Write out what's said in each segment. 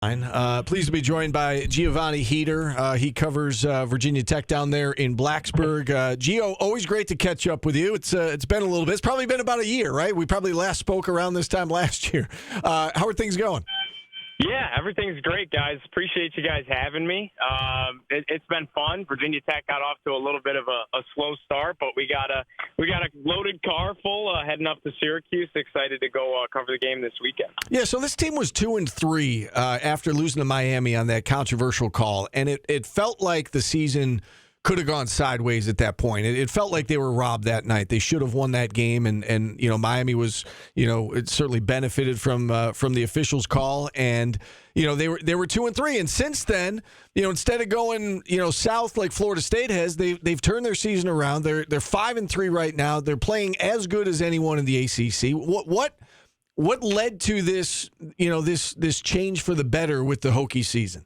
Pleased to be joined by Giovanni Heater. He covers Virginia Tech down there in Blacksburg. Gio, always great to catch up with you. It's been a little bit. It's probably been about a year, right? We probably last spoke around this time last year. How are things going? Yeah, everything's great, guys. Appreciate you guys having me. It's been fun. Virginia Tech got off to a little bit of a slow start, but we got a loaded car full heading up to Syracuse. Excited to go cover the game this weekend. Yeah, so this team was 2-3 after losing to Miami on that controversial call, and it felt like the season could have gone sideways at that point. It felt like they were robbed that night. They should have won that game, and Miami was, it certainly benefited from the officials' call, and they were 2-3, and since then, instead of going south like Florida State has, they've turned their season around. They're 5-3 right now. They're playing as good as anyone in the ACC. What led to this this change for the better with the Hokie season?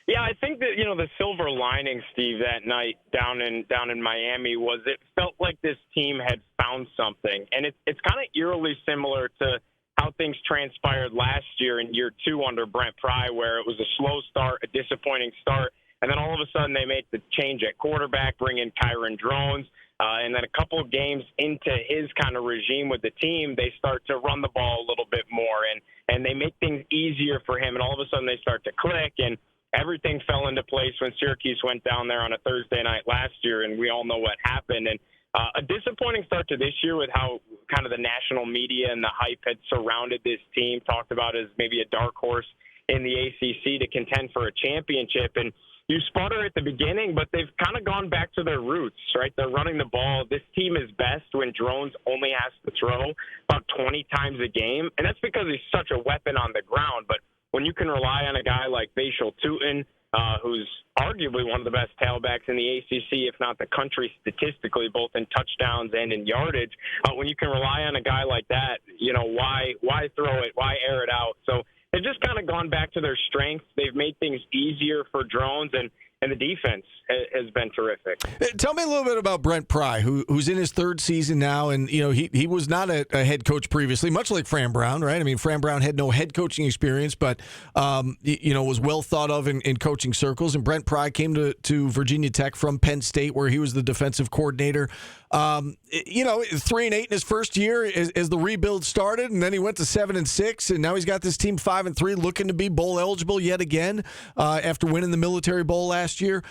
Yeah, I think that the silver lining, Steve, that night down in Miami was it felt like this team had found something, and it's kind of eerily similar to how things transpired last year in year 2 under Brent Pry, where it was a slow start, a disappointing start, and then all of a sudden they made the change at quarterback, bring in Kyron Drones, and then a couple of games into his kind of regime with the team, they start to run the ball a little bit more, and they make things easier for him, and all of a sudden they start to click, and everything fell into place when Syracuse went down there on a Thursday night last year, and we all know what happened. And a disappointing start to this year with how kind of the national media and the hype had surrounded this team, talked about as maybe a dark horse in the ACC to contend for a championship. And you sputter at the beginning, but they've kind of gone back to their roots, right? They're running the ball. This team is best when Drones only has to throw about 20 times a game, and that's because he's such a weapon on the ground. But when you can rely on a guy like Bashal Tutin, who's arguably one of the best tailbacks in the ACC, if not the country statistically, both in touchdowns and in yardage, when you can rely on a guy like that, why throw it? Why air it out? So they've just kind of gone back to their strengths. They've made things easier for Drones, and the defense has been terrific. Tell me a little bit about Brent Pry, who's in his 3rd season now, and he was not a head coach previously, much like Fran Brown, right? I mean, Fran Brown had no head coaching experience, but was well thought of in coaching circles. And Brent Pry came to Virginia Tech from Penn State, where he was the defensive coordinator. 3-8 in his first year as the rebuild started, and then he went to 7-6, and now he's got this team 5-3, looking to be bowl eligible yet again after winning the Military Bowl last year.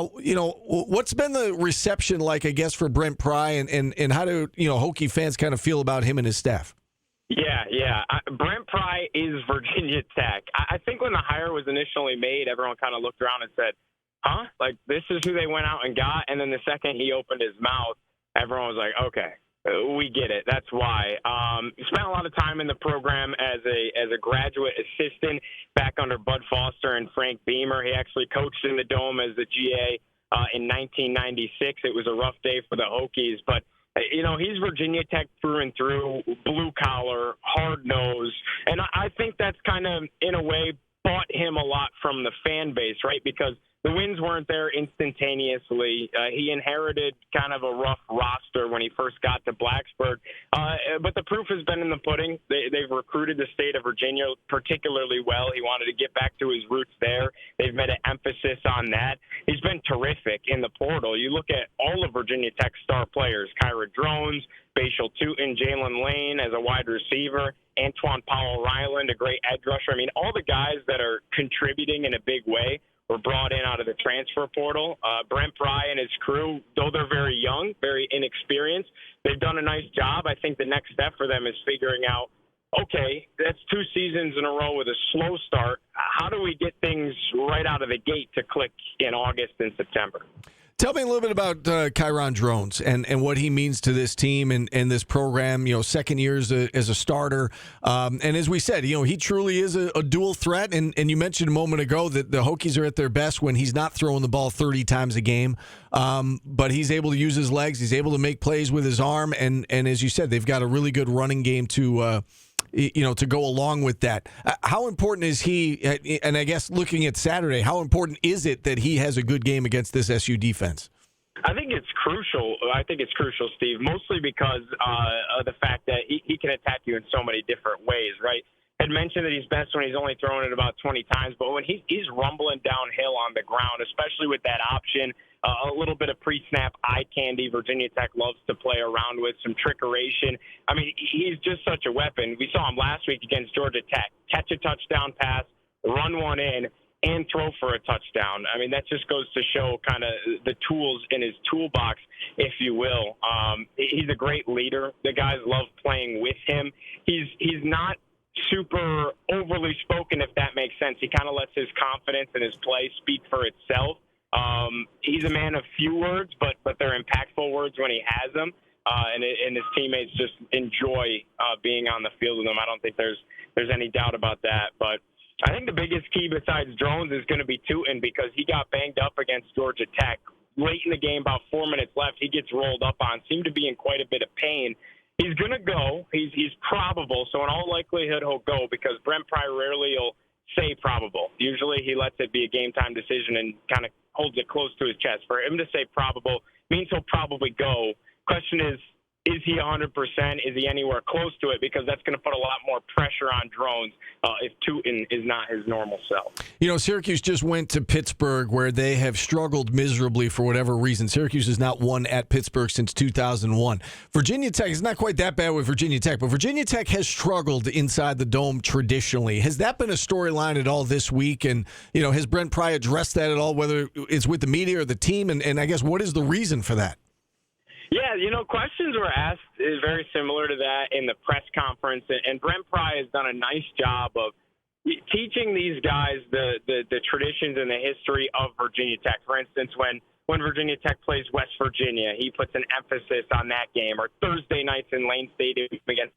What's been the reception like, I guess, for Brent Pry, and how do Hokie fans kind of feel about him and his staff? Yeah. Brent Pry is Virginia Tech. I think when the hire was initially made, everyone kind of looked around and said, huh? Like, this is who they went out and got? And then the second he opened his mouth, everyone was like, okay, we get it. That's why. He spent a lot of time in the program as a graduate assistant back under Bud Foster and Frank Beamer. He actually coached in the Dome as the GA in 1996. It was a rough day for the Hokies, but he's Virginia Tech through and through, blue collar, hard nosed, and I think that's kind of in a way bought him a lot from the fan base, right? Because the wins weren't there instantaneously. He inherited kind of a rough roster when he first got to Blacksburg. But the proof has been in the pudding. They've recruited the state of Virginia particularly well. He wanted to get back to his roots there. They've made an emphasis on that. He's been terrific in the portal. You look at all of Virginia Tech's star players, Kyra Drones, Bashal Tutin, Jalen Lane as a wide receiver, Antoine Powell-Ryland, a great edge rusher. I mean, all the guys that are contributing in a big way were brought in out of the transfer portal. Brent Pry and his crew, though they're very young, very inexperienced, they've done a nice job. I think the next step for them is figuring out, okay, that's 2 seasons in a row with a slow start. How do we get things right out of the gate to click in August and September? Tell me a little bit about Kyron Drones and what he means to this team and this program. 2nd year as a starter, and as we said, he truly is a dual threat. And you mentioned a moment ago that the Hokies are at their best when he's not throwing the ball 30 times a game, but he's able to use his legs. He's able to make plays with his arm, and as you said, they've got a really good running game to go along with that. How important is he, and I guess looking at Saturday, how important is it that he has a good game against this SU defense? I think it's crucial. Steve, mostly because of the fact that he can attack you in so many different ways, right? had mentioned that he's best when he's only throwing it about 20 times, but when he's rumbling downhill on the ground, especially with that option, a little bit of pre-snap eye candy Virginia Tech loves to play around with, some trickeration. I mean, he's just such a weapon. We saw him last week against Georgia Tech, catch a touchdown pass, run one in, and throw for a touchdown. I mean, that just goes to show kind of the tools in his toolbox, if you will. He's a great leader. The guys love playing with him. He's not super overly spoken, if that makes sense. He kind of lets his confidence and his play speak for itself. He's a man of few words, but they're impactful words when he has them. And his teammates just enjoy being on the field with him. I don't think there's any doubt about that. But I think the biggest key besides drones is going to be Tootin, because he got banged up against Georgia Tech. Late in the game, about 4 minutes left, he gets rolled up on, seemed to be in quite a bit of pain. He's going to go. He's probable, so in all likelihood he'll go, because Brent Pry rarely will say probable. Usually he lets it be a game-time decision and kind of holds it close to his chest. For him to say probable means he'll probably go. Question is he 100%? Is he anywhere close to it? Because that's going to put a lot more pressure on drones if Tootin is not his normal self. You know, Syracuse just went to Pittsburgh, where they have struggled miserably for whatever reason. Syracuse has not won at Pittsburgh since 2001. Virginia Tech is not quite that bad with Virginia Tech, but Virginia Tech has struggled inside the Dome traditionally. Has that been a storyline at all this week? And, you know, has Brent Pry addressed that at all, whether it's with the media or the team? And I guess, what is the reason for that? Yeah, you know, questions were asked very similar to that in the press conference, and Brent Pry has done a nice job of teaching these guys the traditions and the history of Virginia Tech. For instance, when Virginia Tech plays West Virginia, he puts an emphasis on that game, or Thursday nights in Lane Stadium against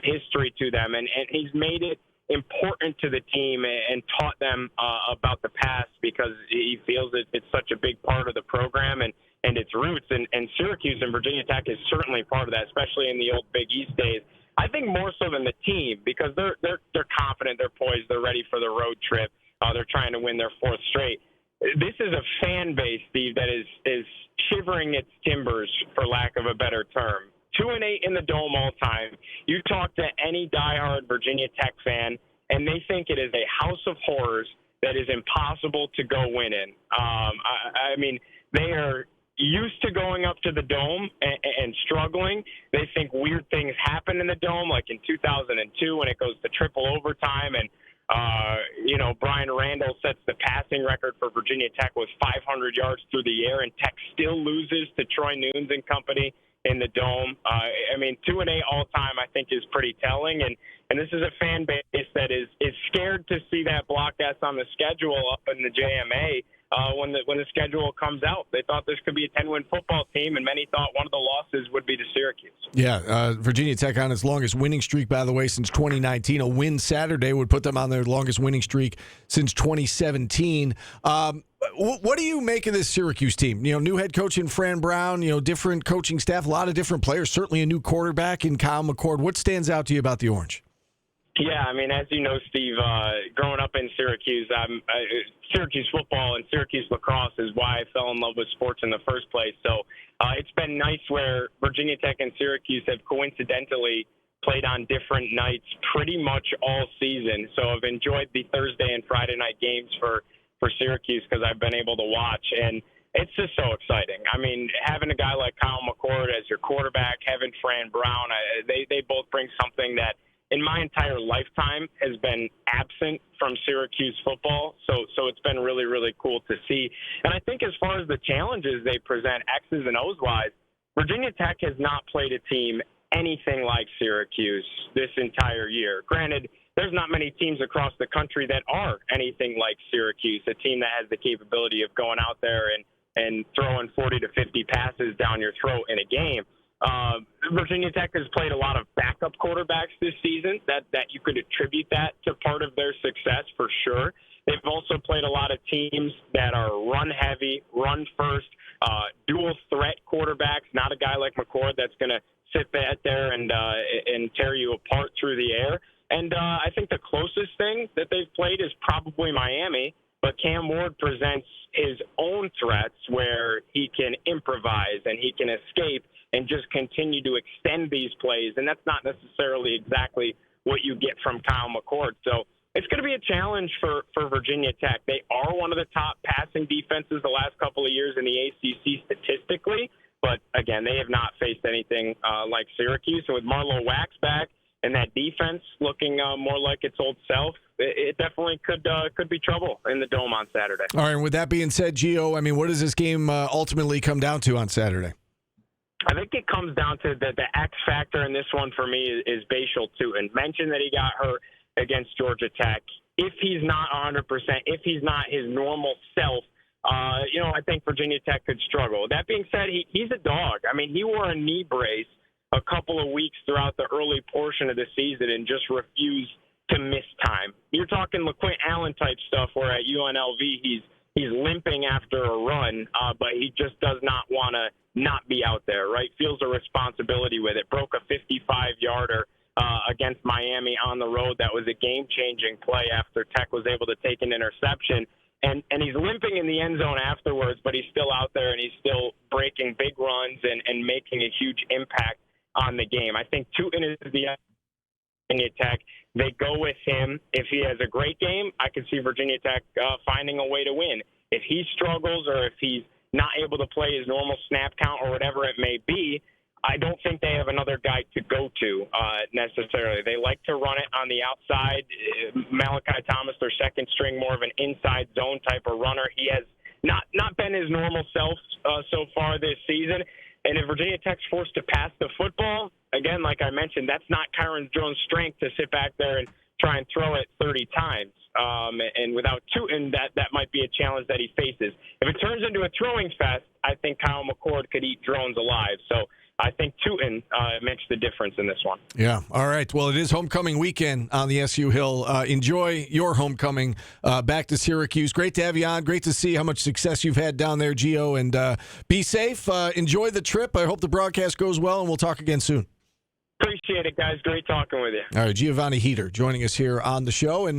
history to them, and he's made it important to the team and taught them about the past, because he feels it's such a big part of the program and its roots, and Syracuse and Virginia Tech is certainly part of that, especially in the old Big East days. I think more so than the team, because they're confident, they're poised, they're ready for the road trip. They're trying to win their fourth straight. This is a fan base, Steve, that is shivering its timbers, for lack of a better term. 2-8 in the Dome all time. You talk to any diehard Virginia Tech fan, and they think it is a house of horrors that is impossible to go win in. I mean, they are used to going up to the Dome and struggling. They think weird things happen in the Dome, like in 2002 when it goes to triple overtime, and you know, Brian Randall sets the passing record for Virginia Tech with 500 yards through the air, and Tech still loses to Troy Nunes and company in the Dome. I mean, 2-8 all time, I think, is pretty telling, and this is a fan base that is scared to see that block S on the schedule up in the JMA. When the schedule comes out, they thought this could be a 10-win football team, and many thought one of the losses would be to Syracuse. Yeah, Virginia Tech on its longest winning streak, by the way, since 2019. A win Saturday would put them on their longest winning streak since 2017. What do you make of this Syracuse team? You know, new head coach in Fran Brown, you know, different coaching staff, a lot of different players, certainly a new quarterback in Kyle McCord. What stands out to you about the Orange? Yeah, I mean, as you know, Steve, growing up in Syracuse, Syracuse football and Syracuse lacrosse is why I fell in love with sports in the first place. So it's been nice where Virginia Tech and Syracuse have coincidentally played on different nights pretty much all season. So I've enjoyed the Thursday and Friday night games for Syracuse because I've been able to watch, and it's just so exciting. I mean, having a guy like Kyle McCord as your quarterback, having Fran Brown, they both bring something that in my entire lifetime has been absent from Syracuse football. So it's been really, really cool to see. And I think as far as the challenges they present, X's and O's wise, Virginia Tech has not played a team anything like Syracuse this entire year. Granted, there's not many teams across the country that are anything like Syracuse, a team that has the capability of going out there and throwing 40 to 50 passes down your throat in a game. Virginia Tech has played a lot of backup quarterbacks this season that you could attribute that to part of their success for sure. They've also played a lot of teams that are run heavy, run first, dual threat quarterbacks, not a guy like McCord that's going to sit back there and tear you apart through the air. And I think the closest thing that they've played is probably Miami, but Cam Ward presents his own threats where he can improvise and he can escape and just continue to extend these plays. And that's not necessarily exactly what you get from Kyle McCord. So it's going to be a challenge for Virginia Tech. They are one of the top passing defenses the last couple of years in the ACC statistically, but again, they have not faced anything like Syracuse. So with Marlowe Wax back and that defense looking more like its old self, it definitely could be trouble in the Dome on Saturday. All right, and with that being said, Gio, I mean, what does this game ultimately come down to on Saturday? I think it comes down to the X factor in this one for me is Bashal Tutin. Mentioned that he got hurt against Georgia Tech. If he's not 100%, if he's not his normal self, I think Virginia Tech could struggle. That being said, he's a dog. I mean, he wore a knee brace a couple of weeks throughout the early portion of the season and just refused to miss time. You're talking LaQuint Allen type stuff where at UNLV he's limping after a run, but he just does not want to not be out there, right? Feels a responsibility with it. Broke a 55-yarder against Miami on the road. That was a game-changing play after Tech was able to take an interception. And he's limping in the end zone afterwards, but he's still out there and he's still breaking big runs and making a huge impact on the game. I think Tutin is the Virginia Tech. They go with him. If he has a great game, I could see Virginia Tech finding a way to win. If he struggles or if he's not able to play his normal snap count or whatever it may be, I don't think they have another guy to go to necessarily. They like to run it on the outside. Malachi Thomas, their second string, more of an inside zone type of runner. He has not been his normal self so far this season. And if Virginia Tech's forced to pass the football, again, like I mentioned, that's not Kyron Jones' strength to sit back there and try and throw it 30 times. And without Tutin, that might be a challenge that he faces. If it turns into a throwing fest, I think Kyle McCord could eat drones alive. So I think Tutin makes the difference in this one. Yeah. All right. Well, it is homecoming weekend on the SU Hill. Enjoy your homecoming back to Syracuse. Great to have you on. Great to see how much success you've had down there, Gio. And be safe. Enjoy the trip. I hope the broadcast goes well, and we'll talk again soon. Appreciate it, guys. Great talking with you. All right. Giovanni Heater joining us here on the show. And